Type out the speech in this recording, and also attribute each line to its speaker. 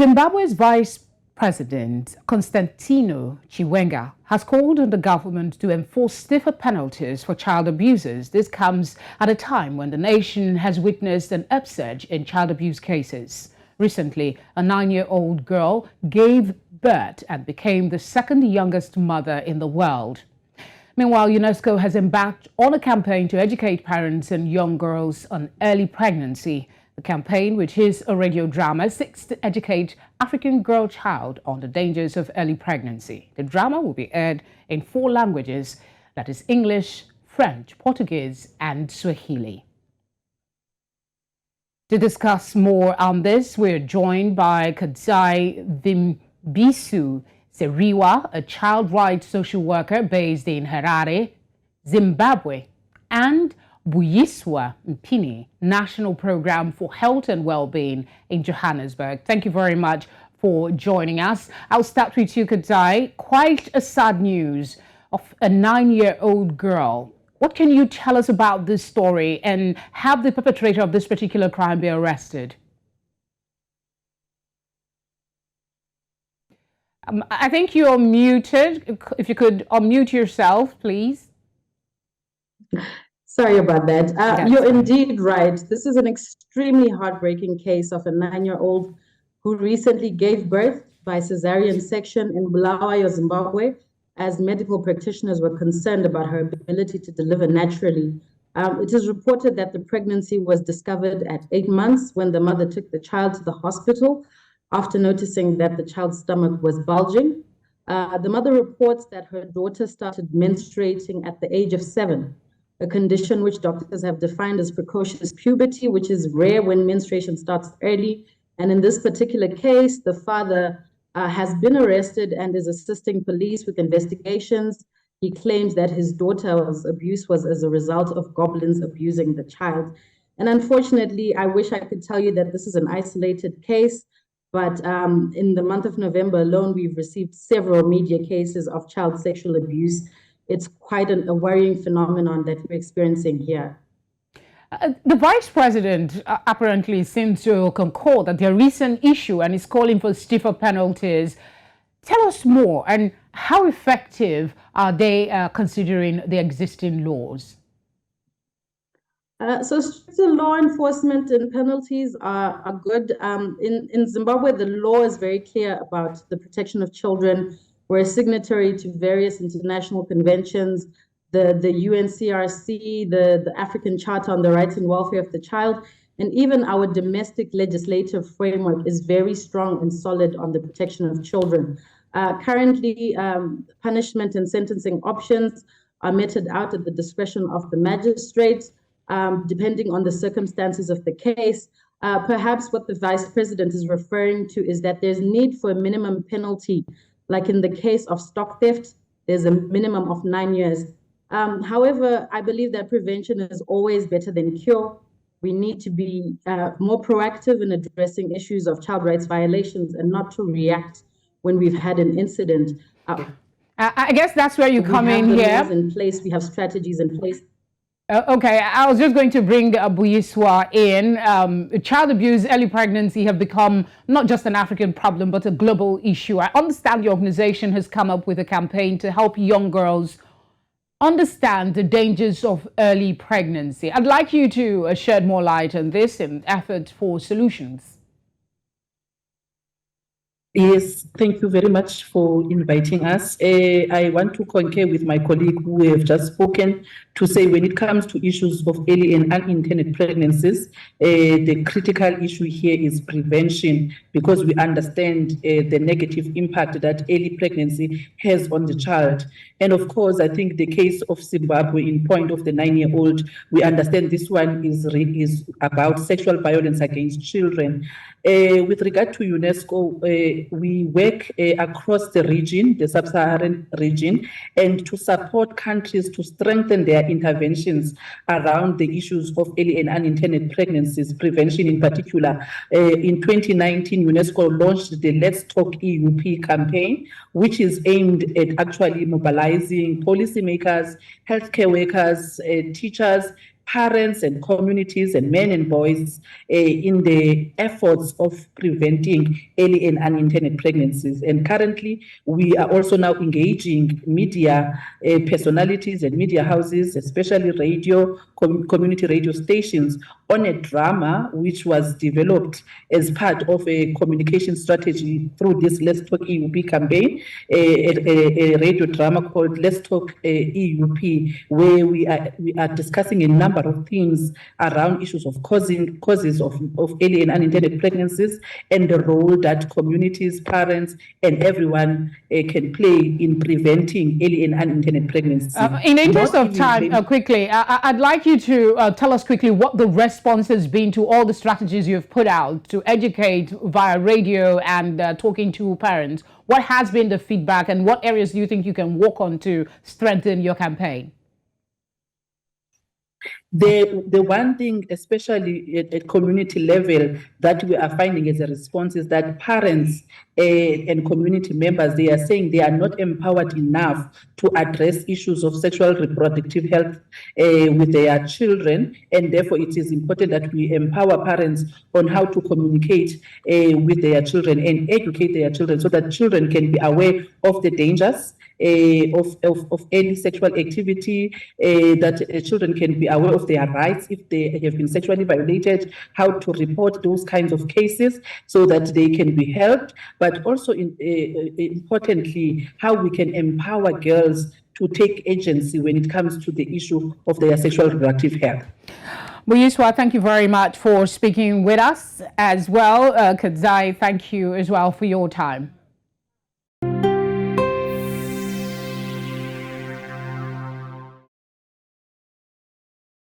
Speaker 1: Zimbabwe's Vice President Constantino Chiwenga has called on the government to enforce stiffer penalties for child abusers. This comes at a time when the nation has witnessed an upsurge in child abuse cases. Recently, a 9-year-old girl gave birth and became the second youngest mother in the world. Meanwhile, UNESCO has embarked on a campaign to educate parents and young girls on early pregnancy. The campaign, which is a radio drama, seeks to educate African girl child on the dangers of early pregnancy. The drama will be aired in 4 languages, that is English, French, Portuguese, and Swahili. To discuss more on this, we're joined by Kudzai-Vimbiso Tseriwa, a child rights social worker based in Harare, Zimbabwe, and Buyiswa Mpini, National Program for Health and Wellbeing in Johannesburg. Thank you very much for joining us. I'll start with you, Kudzai. Quite a sad news of a 9-year-old girl. What can you tell us about this story, and have the perpetrator of this particular crime be arrested? I think you're muted. If you could unmute yourself, please.
Speaker 2: Sorry about that. You're indeed right. This is an extremely heartbreaking case of a 9-year-old who recently gave birth by cesarean section in Bulawayo, Zimbabwe, as medical practitioners were concerned about her ability to deliver naturally. It is reported that the pregnancy was discovered at 8 months when the mother took the child to the hospital after noticing that the child's stomach was bulging. The mother reports that her daughter started menstruating at the age of 7. A condition which doctors have defined as precocious puberty, which is rare when menstruation starts early. And in this particular case, the father has been arrested and is assisting police with investigations. He claims that his daughter's abuse was as a result of goblins abusing the child. And unfortunately, I wish I could tell you that this is an isolated case, but in the month of November alone, we've received several media cases of child sexual abuse. It's quite a worrying phenomenon that we're experiencing here.
Speaker 1: The Vice President apparently seems to concord that there is an issue and is calling for stiffer penalties. Tell us more, and how effective are they considering the existing laws?
Speaker 2: So stricter law enforcement and penalties are good. In Zimbabwe, the law is very clear about the protection of children. We're a signatory to various international conventions, the UNCRC, the African Charter on the Rights and Welfare of the Child, and even our domestic legislative framework is very strong and solid on the protection of children. Currently, punishment and sentencing options are meted out at the discretion of the magistrates, depending on the circumstances of the case. Perhaps what the Vice President is referring to is that there's need for a minimum penalty. Like in the case of stock theft, there's a minimum of 9 years. However, I believe that prevention is always better than cure. We need to be more proactive in addressing issues of child rights violations and not to react when we've had an incident.
Speaker 1: I guess that's where you come in here.
Speaker 2: We have laws in place, we have strategies in place.
Speaker 1: Okay, I was just going to bring Buyiswa in. Child abuse, early pregnancy have become not just an African problem, but a global issue. I understand your organization has come up with a campaign to help young girls understand the dangers of early pregnancy. I'd like you to shed more light on this in effort for solutions.
Speaker 3: Yes, thank you very much for inviting us. I want to concur with my colleague who have just spoken to say when it comes to issues of early and unintended pregnancies, the critical issue here is prevention, because we understand the negative impact that early pregnancy has on the child. And of course, I think the case of Zimbabwe in point of the 9-year-old, we understand this one is about sexual violence against children. With regard to UNESCO, we work across the region, the sub-Saharan region, and to support countries to strengthen their interventions around the issues of early and unintended pregnancies, prevention in particular. In 2019, UNESCO launched the Let's Talk EUP campaign, which is aimed at actually mobilizing policymakers, healthcare workers, teachers, parents and communities and men and boys in the efforts of preventing early and unintended pregnancies. And currently, we are also now engaging media personalities and media houses, especially radio, community radio stations, on a drama which was developed as part of a communication strategy through this Let's Talk EUP campaign, a radio drama called Let's Talk EUP, where we are discussing a number of things around issues of causes of early and unintended pregnancies and the role that communities, parents, and everyone can play in preventing early and unintended pregnancies.
Speaker 1: In the interest of time, quickly, I'd like you to tell us quickly what the response has been to all the strategies you've put out to educate via radio and talking to parents. What has been the feedback and what areas do you think you can work on to strengthen your campaign?
Speaker 3: The one thing, especially at community level, that we are finding as a response is that parents and community members, they are saying they are not empowered enough to address issues of sexual reproductive health with their children, and therefore it is important that we empower parents on how to communicate with their children and educate their children so that children can be aware of the dangers of early sexual activity, that children can be aware of their rights if they have been sexually violated, how to report those kinds of cases so that they can be helped, but also importantly, how we can empower girls to take agency when it comes to the issue of their sexual reproductive health.
Speaker 1: Muyiswa, thank you very much for speaking with us as well. Kudzai, thank you as well for your time.